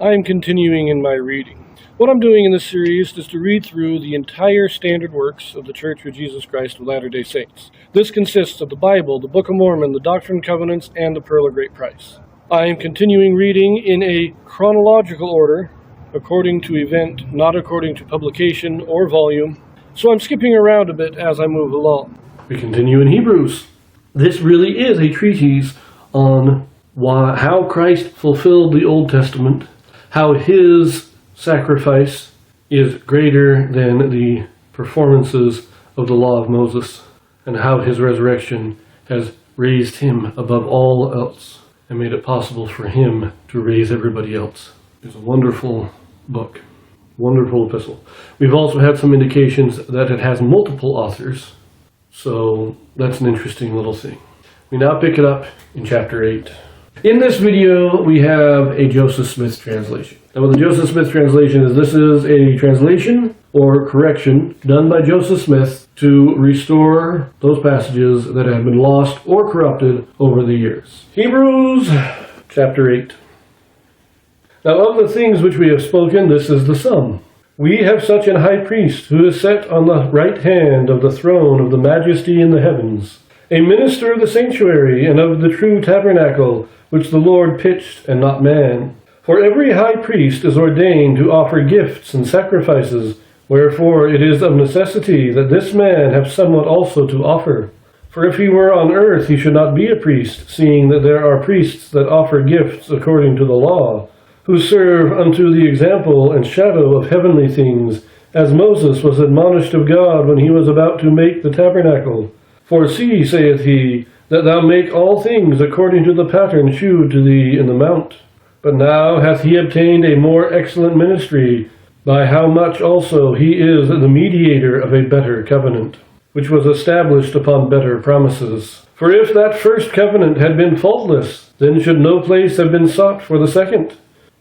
I am continuing in my reading. What I'm doing in this series is to read through the entire standard works of the Church of Jesus Christ of Latter-day Saints. This consists of the Bible, the Book of Mormon, the Doctrine and Covenants, and the Pearl of Great Price. I am continuing reading in a chronological order, according to event, not according to publication or volume, so I'm skipping around a bit as I move along. We continue in Hebrews. This really is a treatise on how Christ fulfilled the Old Testament, how his sacrifice is greater than the performances of the law of Moses, and how his resurrection has raised him above all else and made it possible for him to raise everybody else. It's a wonderful book, wonderful epistle. We've also had some indications that it has multiple authors, so that's an interesting little thing. We now pick it up in chapter 8. In this video, we have a Joseph Smith translation. Now, what the Joseph Smith translation is, this is a translation or correction done by Joseph Smith to restore those passages that have been lost or corrupted over the years. Hebrews chapter 8. Now, of the things which we have spoken, this is the sum. We have such an high priest who is set on the right hand of the throne of the majesty in the heavens, a minister of the sanctuary and of the true tabernacle, which the Lord pitched and not man. For every high priest is ordained to offer gifts and sacrifices, wherefore it is of necessity that this man have somewhat also to offer. For if he were on earth, he should not be a priest, seeing that there are priests that offer gifts according to the law, who serve unto the example and shadow of heavenly things, as Moses was admonished of God when he was about to make the tabernacle. For see, saith he, that thou make all things according to the pattern shewed to thee in the mount. But now hath he obtained a more excellent ministry, by how much also he is the mediator of a better covenant, which was established upon better promises. For if that first covenant had been faultless, then should no place have been sought for the second.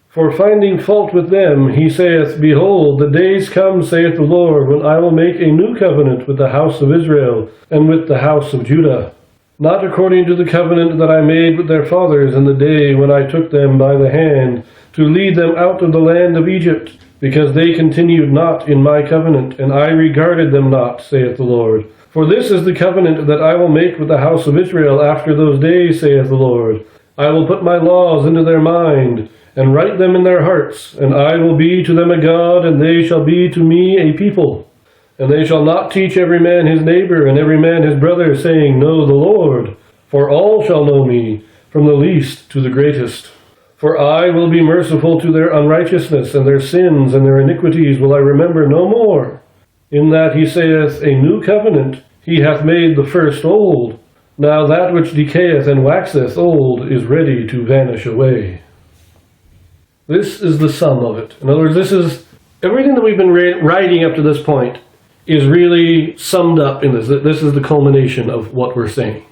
For finding fault with them, he saith, Behold, the days come, saith the Lord, when I will make a new covenant with the house of Israel and with the house of Judah, not according to the covenant that I made with their fathers in the day when I took them by the hand to lead them out of the land of Egypt, because they continued not in my covenant, and I regarded them not, saith the Lord. For this is the covenant that I will make with the house of Israel after those days, saith the Lord. I will put my laws into their mind, and write them in their hearts, and I will be to them a God, and they shall be to me a people. And they shall not teach every man his neighbor, and every man his brother, saying, Know the Lord. For all shall know me, from the least to the greatest. For I will be merciful to their unrighteousness, and their sins and their iniquities will I remember no more. In that he saith, A new covenant he hath made the first old. Now that which decayeth and waxeth old is ready to vanish away. This is the sum of it. In other words, this is everything that we've been writing up to this point is really summed up in this. This is the culmination of what we're saying.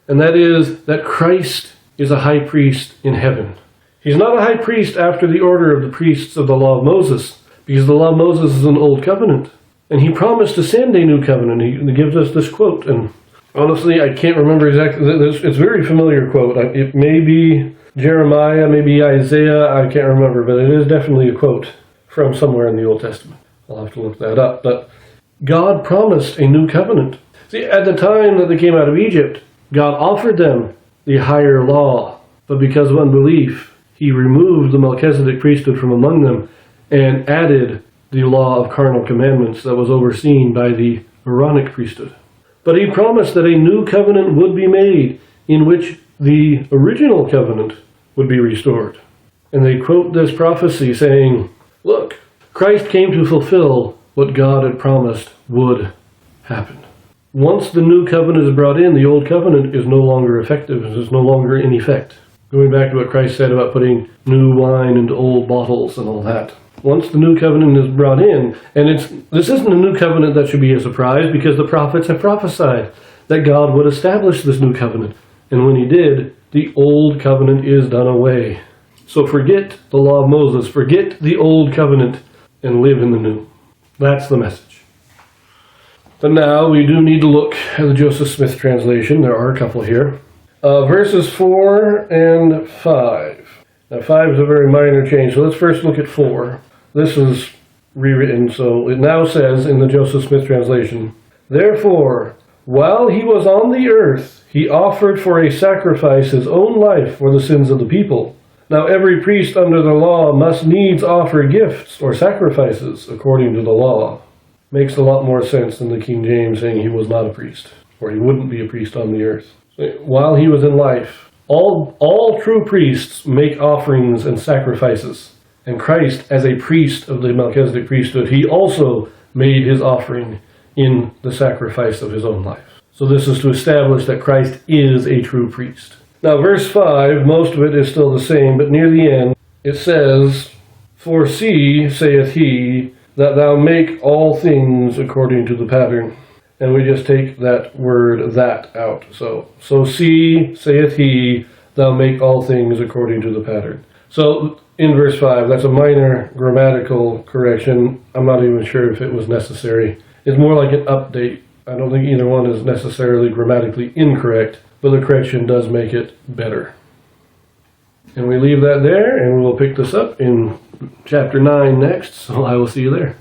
And that is that Christ is a high priest in heaven. He's not a high priest after the order of the priests of the law of Moses, because the law of Moses is an old covenant. And he promised to send a new covenant. He gives us this quote, and honestly, I can't remember exactly. It's a very familiar quote. It may be Jeremiah, maybe Isaiah, I can't remember, but it is definitely a quote from somewhere in the Old Testament. I'll have to look that up. But God promised a new covenant. See, at the time that they came out of Egypt, God offered them the higher law, but because of unbelief, he removed the Melchizedek priesthood from among them and added the law of carnal commandments that was overseen by the Aaronic priesthood. But he promised that a new covenant would be made in which the original covenant would be restored. And they quote this prophecy saying, Look, Christ came to fulfill what God had promised would happen. Once the new covenant is brought in, the old covenant is no longer effective, it is no longer in effect. Going back to what Christ said about putting new wine into old bottles and all that. Once the new covenant is brought in, and this isn't a new covenant that should be a surprise, because the prophets have prophesied that God would establish this new covenant. And when he did, the old covenant is done away. So forget the law of Moses, forget the old covenant, and live in the new. That's the message. But now we do need to look at the Joseph Smith translation. There are a couple here. Verses 4 and 5. Now 5 is a very minor change, so let's first look at 4. This is rewritten, so it now says in the Joseph Smith translation, "Therefore, while he was on the earth, he offered for a sacrifice his own life for the sins of the people. Now every priest under the law must needs offer gifts or sacrifices according to the law." Makes a lot more sense than the King James saying he was not a priest, or he wouldn't be a priest on the earth. While he was in life, all true priests make offerings and sacrifices. And Christ, as a priest of the Melchizedek priesthood, he also made his offering in the sacrifice of his own life. So this is to establish that Christ is a true priest. Now verse 5, most of it is still the same, but near the end it says, "For see, saith he, that thou make all things according to the pattern." And we just take that word "that" out. So see, saith he, thou make all things according to the pattern. So in verse 5, that's a minor grammatical correction. I'm not even sure if it was necessary. It's more like an update. I don't think either one is necessarily grammatically incorrect, but the correction does make it better. And we leave that there, and we'll pick this up in chapter 9 next, so I will see you there.